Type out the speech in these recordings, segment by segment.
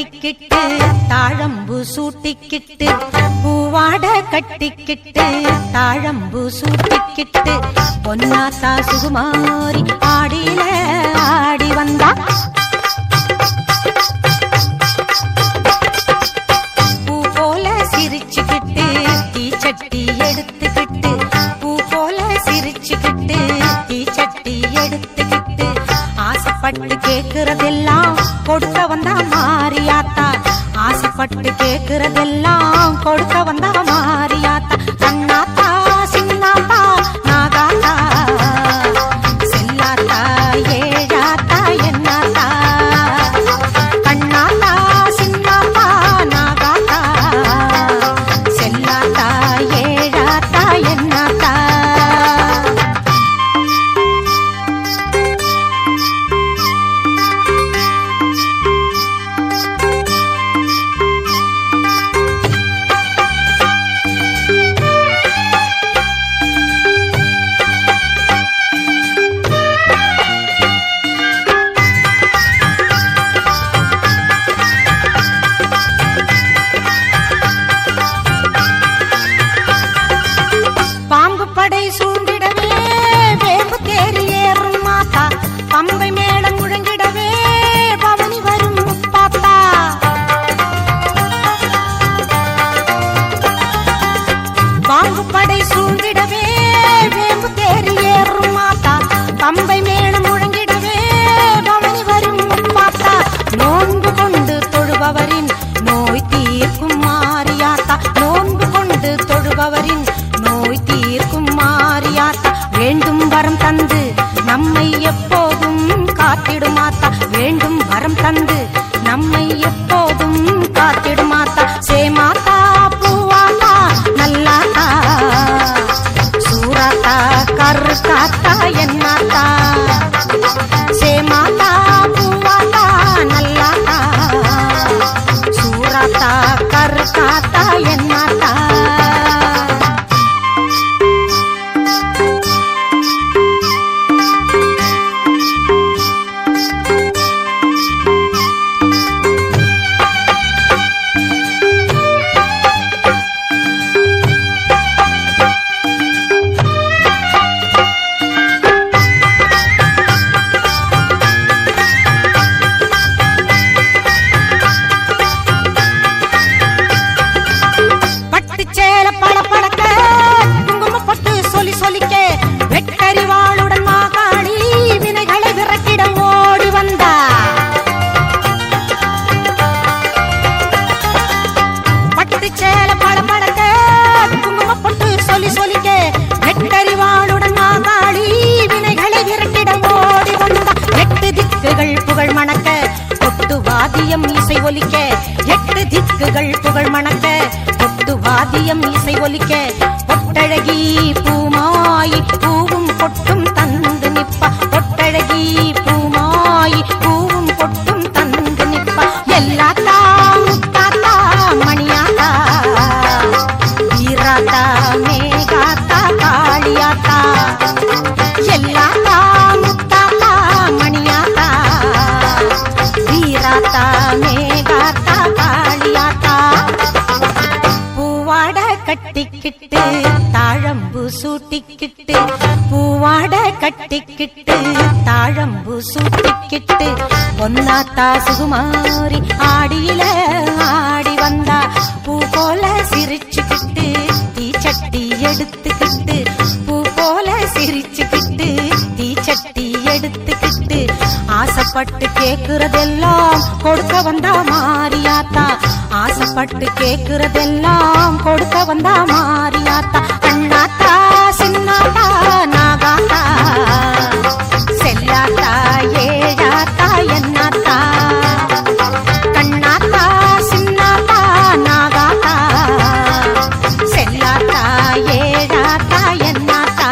கட்டிக்கிட்டு தாழம்பு சூட்டிக்கிட்டு பூவாட கட்டிக்கிட்டு தாழம்பு சூட்டிக்கிட்டு பொன்னாத்தா சுகுமாரி ஆடியில ஆடி வந்தா பூ போல சிரிச்சுக்கிட்டு தீச்சட்டி எடுத்துக்கிட்டு பூ போல சிரிச்சுக்கிட்டு தீச்சட்டி எடுத்துக்கிட்டு ஆசைப்பட்டு கேக்குறதெல்லாம் கொடுக்க வந்தா மாரியாத்தா ஆசைப்பட்டு கேக்குறதெல்லாம் கொடுக்க வந்தா மாரியாத்தா கண்ணாத்தா சின்னாத்தா நாகாத்தா செல்லாத்தா ஏழாத்தா என்னாத்தா கண்ணாத்தா சின்னாத்தா நாகாத்தா செல்லாத்தா ஏழாத்தா என்னாத்தா பம்பை மேளம் முழங்கிடவே பவனி வரும் முப்பாத்தா பாம்புப்படை சூழ்ந்திடவே வேம்பு தேறி ஏறும் மாத்தா பம்பை மேளம் முழங்கிடவே பவனி வரும் முப்பாத்தா நோன்பு கொண்டு தொழுபவரின் நோய் தீர்க்கும் மாரியாத்தா நோன்பு கொண்டு தொழுபவரின் நோய் தீர்க்கும் மாரியாத்தா வேண்டும் வரம் தந்து நம்மை எப்போதும் காத்திடுமாத்தா வேண்டும் வரம் தந்து நம்மை எப்போதும் காத்திடுமாத்தா சேமாத்தா பூவாத்தா நல்லாத்தா சூராத்தா கருத்தாத்தா என்னாத்தா சேமாத்தா பூவாத்தா நல்லாத்தா சூராத்தா கருத்தாத்தா என்னாத்தா வெட்டறிவாளுடன் மாகாளி வினைகளை விரட்டிட ஓடி வந்தா பட்டு சேல பழப்பழக்க குங்கும பொட்டு சொல்லி சொல்லிக்க வெட்டறிவாளுடன் மாகாளி வினைகளை விரட்டிட ஓடி வந்தா எட்டு திக்குகள் புகழ் மணக்க கொட்டு வாதியம் இசை ஒலிக்க எட்டு திக்குகள் புகழ் மணக்க கொட்டு வாதியம் இசை ஒலிக்க பொட்டழகி பூமாயி பூவும் பொட்டும் தந்து நிப்பா பொட்டழகி பூமாயி பூவும் பொட்டும் தந்து நிப்பா எல்லாத்தா முத்தாத்தா மணியாத்தா வீராத்தா மேகாத்தா காளியாத்தா எல்லாத்தா முத்தாத்தா மணியாத்தா வீராத்தா மேகாத்தா காளியாத்தா பூவாட கட்டிக்கிட்டு தாழம்பு சூட்டிக்கிட்டு பூவாட கட்டிக்கிட்டு தாழம்பு சூட்டிக்கிட்டு பொன்னாத்தா சுகுமாரி ஆடியில ஆடி வந்தா பூ போல சிரிச்சுக்கிட்டு தீச்சட்டி எடுத்துக்கிட்டு பூ போல சிரிச்சுக்கிட்டு தீச்சட்டி எடுத்துக்கிட்டு ஆசைப்பட்டு கேக்குறதெல்லாம் கொடுக்க வந்தா மாரியாத்தா ஆசைப்பட்டு கேக்குறதெல்லாம் கொடுக்க வந்தா மாரியாத்தா கண்ணாத்தா சின்னாத்தா நாகாத்தா செல்லாத்தா ஏழாத்தா என்னாத்தா கண்ணாத்தா சின்னாத்தா நாகாத்தா செல்லாத்தா ஏழாத்தா என்னாத்தா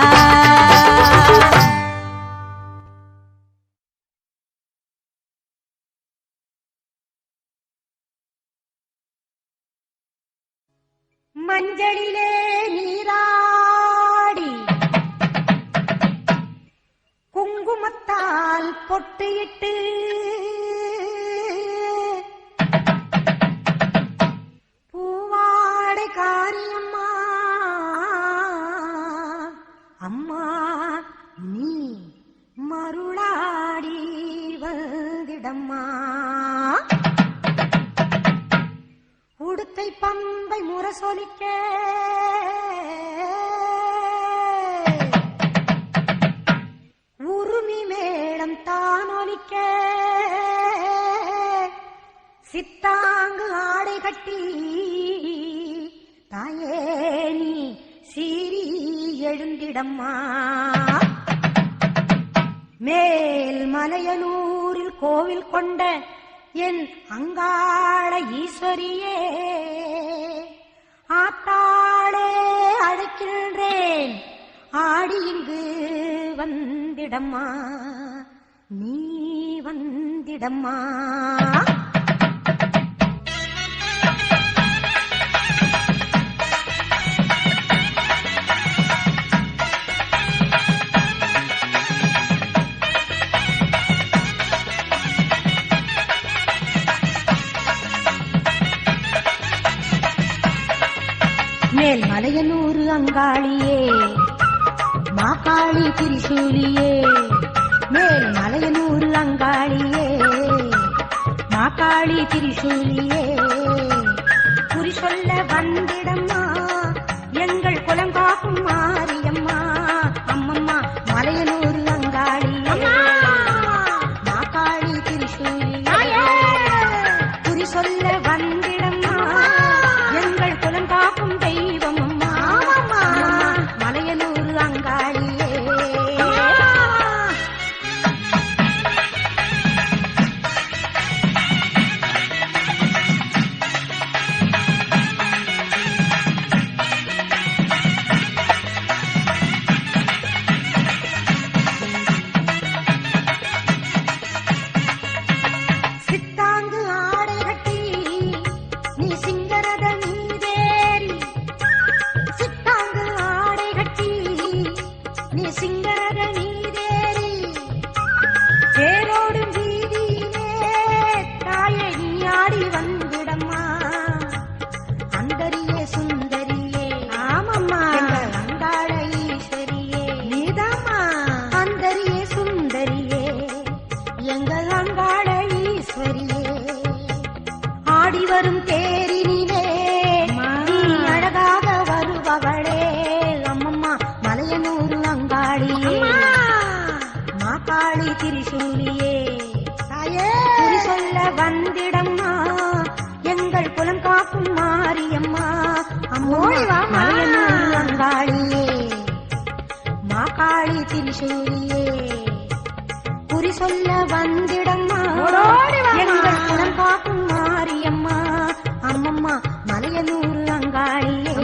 மஞ்சளிலே நீராடி குங்குமத்தால் பொட்டு இட்டு நீங்கிடம்மா. மேல் மலையனூரில் கோவில் கொண்ட என் அங்காள ஈஸ்வரியே, ஆத்தாளே அழைக்கின்றேன், ஆடி இங்கு வந்திடம்மா, நீ வந்திடம்மா. மேல் மலையனூர் அங்காளியே, மாகாளி திரிசூலியே, மேல் மலையனூர் அங்காளியே, மாகாளி திரிசூலியே, குறி சொல்ல வந்திடம்மா, எங்கள் குலங்காக்கும் மாரியம்மா. அம்மம்மா மலையனூர் அங்காளியே, மாகாளி திரிசூலியே, குறி சொல்ல வந்திடம்மா, எங்கள் குலங்காக்கும் தெய்வம் அம்மா. மலையனூர் அங்காளியே. சித்தாங்கு ஆடை கட்டி நீ சிங்கரத நீதேறி, சித்தாங்கு ஆடை கட்டி நீ சிங்கரத நீதேறி, தேரோடும் வீதியிலே தாயை நீ ஆடி வந்திடம்மா. அந்தரியே சுந்தரியே, ஆமம்மா எங்கள் அங்காள ஈஸ்வரியே, நீதாம்மா அந்தரியே சுந்தரியே, எங்கள் அங்காள ஈஸ்வரியே. ஆடி வரும் தேரினிலே நீ அழகாக வருபவளே, அம்மம்மா மலையனூர் அங்காளியே, மாகாளி திரிசூலியே, குறி சொல்ல வந்திடம்மா, எங்கள் குலம் காக்கும் மாரியம்மா. அம்மோழிவா மலையனூர் அங்காளியே, மாகாளி திரிசூலியே, குறி சொல்ல வந்திடம்மா, எங்கள் குலம் காக்கும் மாரியம்மா. அம்மம்மா மலையனூர் அங்காளியே.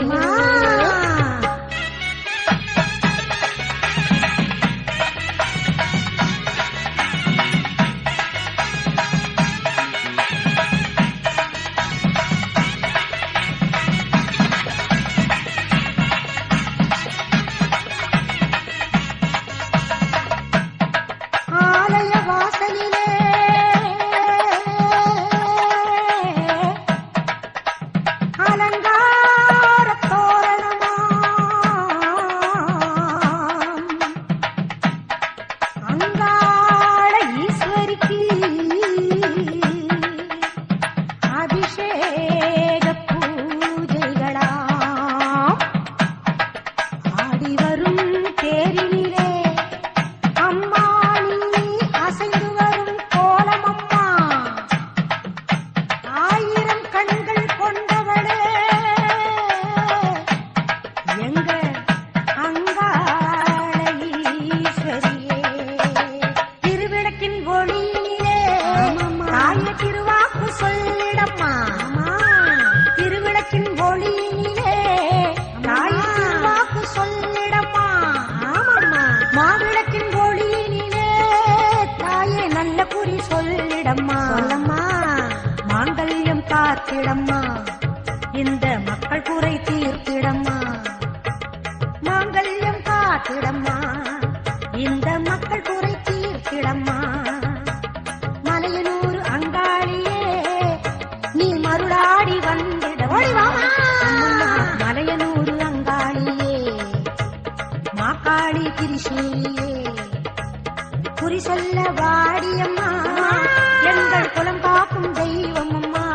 ஆலய வாசலிலே அலங்கார தோரணமாம், அங்காள ஈஸ்வரிக்கு அபிஷேக பூஜைகளாம். ஆடி வரும் தேரினிலே அம்மா நீ அசைந்து வரும் கோலமம்மா, ஆயிரம் கண்கள் கொண்டவளே, எங்க அங்காள ஈஸ்வரியே. திருவிளக்கின் ஒளியிலே தாய திருவாக்கு சொல்லிடம்மா, திருவிளக்கின் ஒளியிலே தாய திருவாக்கு சொல்லிடம்மா. மாவிளக்கின் ஒளியினிலே தாயே நல்ல குறி சொல்லிடம்மா, சொல்லம்மா மாங்கல்யம் காத்திடம்மா, இந்த மக்கள் குறை தீர்த்திடம்மா. மாங்கல்யம் காத்திடம்மா, இந்த மக்கள் குறை தீர்த்திடம்மா. மலையனூர் அங்காளியே, நீ மருளாடி வந்திடம்மா. மலையனூர் அங்காளியே, மாகாளி திரிசூலியே, குறி சொல்ல வாடியம்மா, எங்கள் குலம் காக்கும் தெய்வம் அம்மா.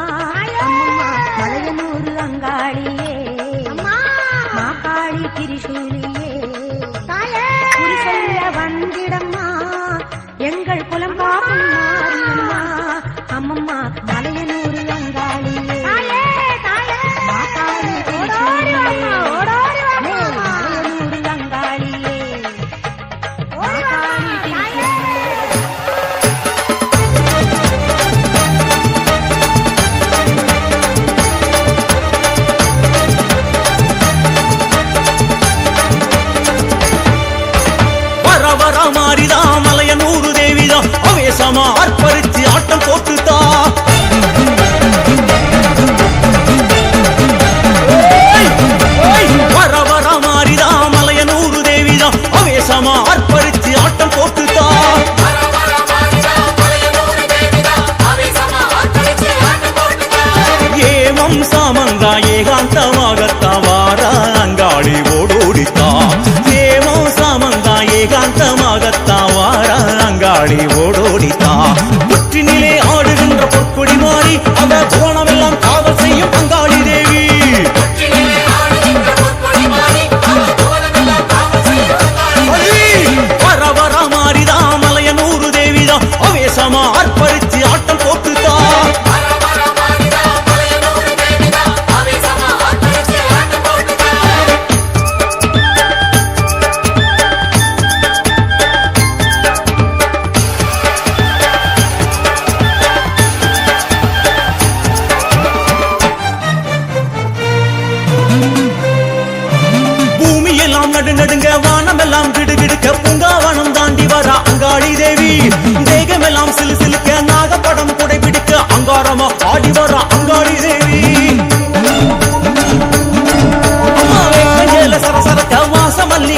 அம்மம்மா மலையனூர் அங்காளியே, மாகாளி திரிசூலியே, குறி சொல்ல வந்திடம்மா, எங்கள் குலம் காக்கும் மாரியம்மா. அம்மம்மா மலையனூர் அங்காளியே, மாகாளி திரிசூலியே, மலையனூர் அங்காளியே.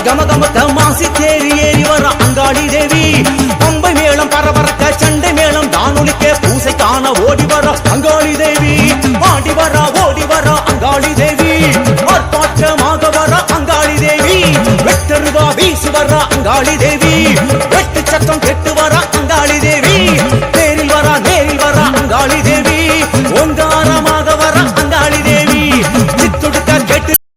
கம கம